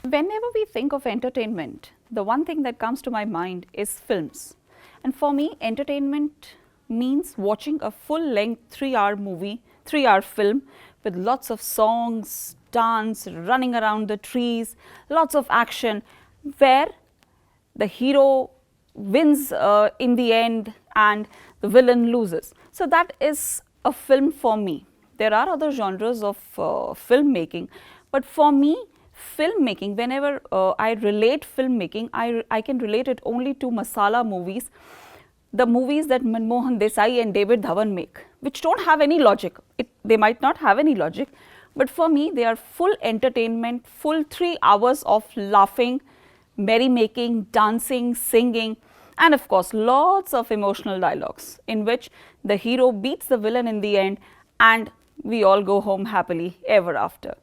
Whenever we think of entertainment, the one thing that comes to my mind is films. And for me, entertainment means watching a full-length 3-hour movie, 3-hour film with lots of songs, dance, running around the trees, lots of action, where the hero wins in the end and the villain loses. So that is a film for me. There are other genres of filmmaking, but for me, filmmaking, whenever I relate filmmaking, I can relate it only to masala movies, the movies that Manmohan Desai and David Dhawan make, which don't have any logic. They might not have any logic, but for me, they are full entertainment, full 3 hours of laughing, merrymaking, dancing, singing, and of course, lots of emotional dialogues in which the hero beats the villain in the end and we all go home happily ever after.